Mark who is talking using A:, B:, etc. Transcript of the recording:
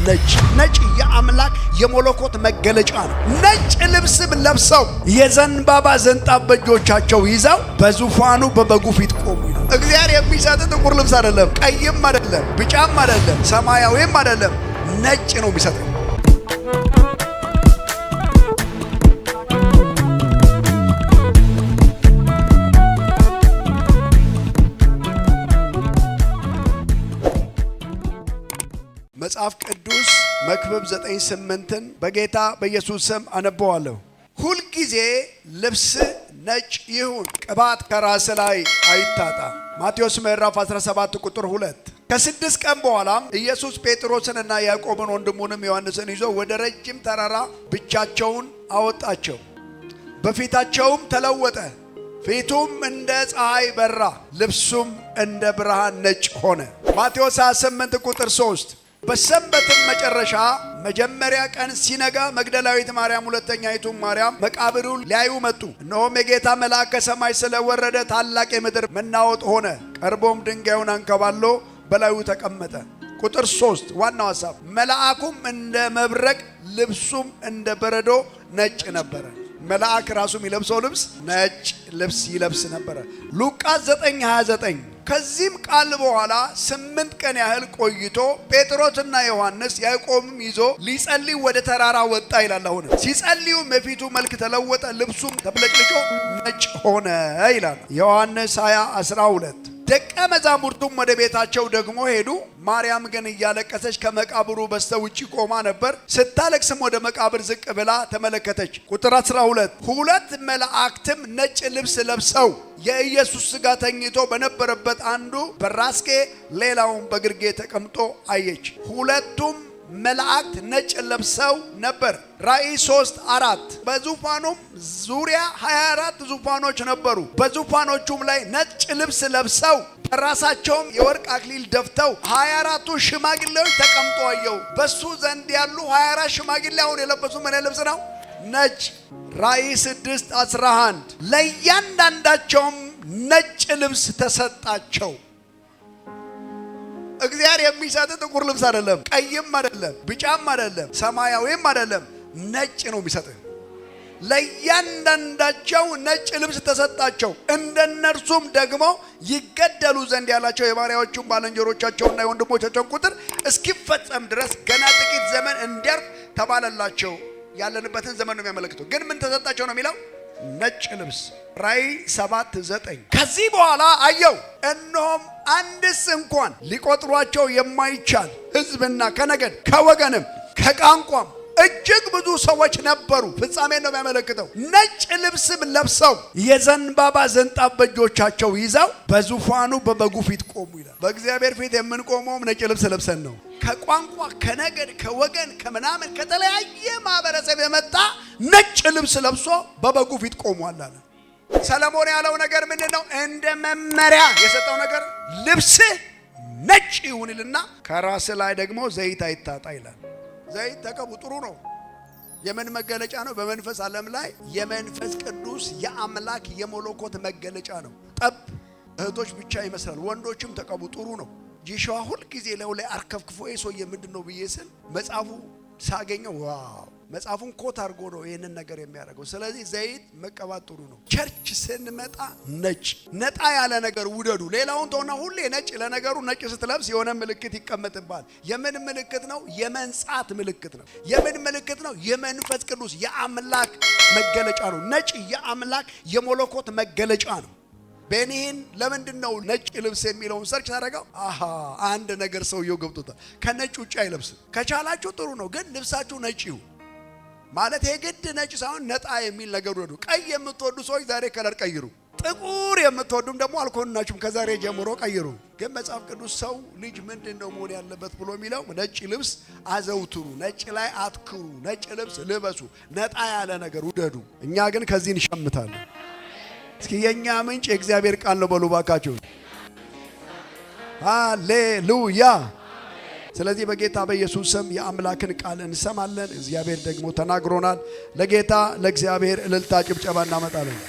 A: ነጭ የአምላክ የመለኮት መገለጫ ነው። ነጭ ልብስም ለብሰው የዘንባባ ዝንጣፍ በእጆቻቸው ይዘው በዙፋኑ በበጉ ፊት ቆሙ። እግዚአብሔር የሚሰጥ ጥቁር ልብስ አይደለም፣ ቀይም አይደለም፣ ቢጫም አይደለም፣ ሰማያዊም አይደለም፣ ነጭ ነው የሚሰጠው። መጽሐፍ ቅዱስ መክብብ 9:8 በጌታ በኢየሱስ ስም አነበዋለሁ። ሁል ጊዜ ልብስ ነጭ ይሁን፣ ቅባት ከራስ ላይ አይታጣ። ማቴዎስ ምዕራፍ 17 ቁጥር 2። ከ6 ቀን በኋላም ኢየሱስ ጴጥሮስንና ያዕቆብን ወንድሙንም ዮሐንስን ይዞ ወደ ረጅም ተራራ ብቻቸውን አወጣቸው። በፊታቸውም ተለወጠ፣ ፊቱም እንደ ፀሐይ በራ፣ ልብሱም እንደ ብርሃን ነጭ ሆነ። ማቴዎስ 28 ቁጥር 3። በሰንበትም መጨረሻ መጀመሪያ ቀን ሲነጋ መግደላዊት ማርያም፣ ሁለተኛይቱ ማርያም መቃብሩን ሊያዩ መጡ። እነሆም የጌታ መልአክ ከሰማይ ስለወረደ ታላቅ የምድር መናወጥ ሆነ። ቀርቦም ድንጋዩን አንከባሎ በላዩ ተቀመጠ። ቁጥር 3 ዋናው ሐሳብ፣ መልአኩም እንደ መብረቅ ልብሱም እንደ በረዶ ነጭ ነበረ። መልአክ ራሱ የሚለብሰው ልብስ ነጭ ልብስ ይለብስ ነበረ። ሉቃስ 9:29። ከዚህም ቃል በኋላ 8 ቀን ያህል ቆይቶ ጴጥሮስና ዮሐንስ ያዕቆብም ይዞ ሊጸልይ ወደ ተራራ ወጣ ይላል። አሁን ሲጸልዩም የፊቱ መልክ ተለወጠ፣ ልብሱም ተብለጭልጮ ነጭ ሆነ ይላል። ዮሐንስ 20:12። ደቀ መዛሙርቱም ወደ ቤታቸው ደግሞ ሄዱ። ማርያም ግን እያለቀሰች ከመቃብሩ በስተውጪ ቆማ ነበር። ስታለቅስም ወደ መቃብር ዝቅ ብላ ተመለከተች። ቁጥር 12። ሁለት መላእክትም ነጭ ልብስ ለብሰው የኢየሱስ ሥጋ ተኝቶ በነበረበት አንዱ በራስጌ ሌላውን በግርጌ ተቀምጦ አየች። ሁለቱም መላእክት ነጭ ለብሰው ነበር። ራእይ 3:4። በዙፋኑም ዙሪያ 24 ዙፋኖች ነበሩ። በዙፋኖቹም ላይ ነጭ ልብስ ለብሰው በራሳቸውም የወርቅ አክሊል ደፍተው 24ቱ ሽማግሌዎች ተቀምጦ አየው። በሱ ዘንድ ያሉ 24 ሽማግሌ አሁን የለበሱ ምን ልብስ ነው? ነጭ። ራእይ 6:11። ለእያንዳንዳቸውም ነጭ ልብስ ተሰጣቸው። እግዚአብሔር የሚሰጥ ጥቁር ልብስ አይደለም፣ ቀይም አይደለም፣ ቢጫም አይደለም፣ ሰማያዊም አይደለም፣ ነጭ ነው የሚሰጥ። ለእያንዳንዳቸው ነጭ ልብስ ተሰጣቸው። እንደነርሱም ደግሞ ይገደሉ ዘንድ ያላቸው የባሪያዎቹን ባልንጀሮቻቸውና የወንድሞቻቸውን ቁጥር እስኪፈጸም ድረስ ገና ጥቂት ዘመን እንዲያርፍ ተባለላቸው። ያለንበትን ዘመን ነው የሚያመለክተው። ግን ምን ተሰጣቸው ነው የሚለው? ነጭ ልብስ። ራእይ 7:9። ከዚህ በኋላ አየው፣ እነሆም አንድስ እንኳን ሊቆጥሯቸው የማይቻል ሕዝብና ከነገድ ከወገንም ከቋንቋም እጅግ ብዙ ሰዎች ነበሩ። ፍጻሜ ነው የሚያመለክተው። ነጭ ልብስም ለብሰው የዘንባባ ዝንጣፍ በእጆቻቸው ይዘው በዙፋኑ በበጉ ፊት ቆሙ ይላል። በእግዚአብሔር ፊት የምንቆመውም ነጭ ልብስ ለብሰን ነው። ከቋንቋ ከነገድ ከወገን ከምናምን ከተለያየ ማህበረሰብ የመጣ ነጭ ልብስ ለብሶ በበጉ ፊት ቆሟል አለ። ሰለሞን ያለው ነገር ምንድነው? እንደ መመሪያ የሰጠው ነገር ልብስ ነጭ ይሁንልና ከራስ ላይ ደግሞ ዘይት አይታጣ ይላል። ዘይት ተቀቡ፣ ጥሩ ነው። የምን መገለጫ ነው? በመንፈስ ዓለም ላይ የመንፈስ ቅዱስ የአምላክ የመለኮት መገለጫ ነው። ጠብ እህቶች ብቻ ይመስላል። ወንዶችም ተቀቡ፣ ጥሩ ነው። ጂሻዋ ሁል ጊዜ ላይ አርከፍክፎ ሰውዬ ምንድነው ብዬ ስል መጽሐፉ ሳገኘው ዋው፣ መጽሐፉን ኮት አድርጎ ነው ይህንን ነገር የሚያደርገው። ስለዚህ ዘይት መቀባት ጥሩ ነው። ቸርች ስንመጣ ነጭ ነጣ ያለ ነገር ውደዱ። ሌላውን ተውና ሁሌ ነጭ። ለነገሩ ነጭ ስትለብስ የሆነ ምልክት ይቀመጥባል። የምን ምልክት ነው? የመንጻት ምልክት ነው። የምን ምልክት ነው? የመንፈስ ቅዱስ የአምላክ መገለጫ ነው። ነጭ የአምላክ የመለኮት መገለጫ ነው። ቤኒን ለምንድን ነው ነጭ ልብስ የሚለውን ሰርች ታደርገው? አንድ ነገር ሰውየው ገብቶታል። ከነጭ ውጭ አይለብስም። ከቻላችሁ ጥሩ ነው፣ ግን ልብሳችሁ ነጭ ይሁን። ማለት የግድ ነጭ ሳይሆን ነጣ የሚል ነገር ወዱ። ቀይ የምትወዱ ሰዎች ዛሬ ከለር ቀይሩ። ጥቁር የምትወዱም ደግሞ አልኮንናችሁም፣ ከዛሬ ጀምሮ ቀይሩ። ግን መጽሐፍ ቅዱስ ሰው ልጅ ምንድነው መሆን ያለበት ብሎ የሚለው ነጭ ልብስ አዘውትሩ፣ ነጭ ላይ አትክሩ፣ ነጭ ልብስ ልበሱ፣ ነጣ ያለ ነገር ውደዱ። እኛ ግን ከዚህ እንሸምታለን። እስኪ የኛ ምንጭ የእግዚአብሔር ቃል ነው በሉ ባካችሁ። ሃሌሉያ። ስለዚህ በጌታ በኢየሱስ ስም የአምላክን ቃል እንሰማለን። እግዚአብሔር ደግሞ ተናግሮናል። ለጌታ ለእግዚአብሔር እልልታ ጭብጨባ እናመጣለን።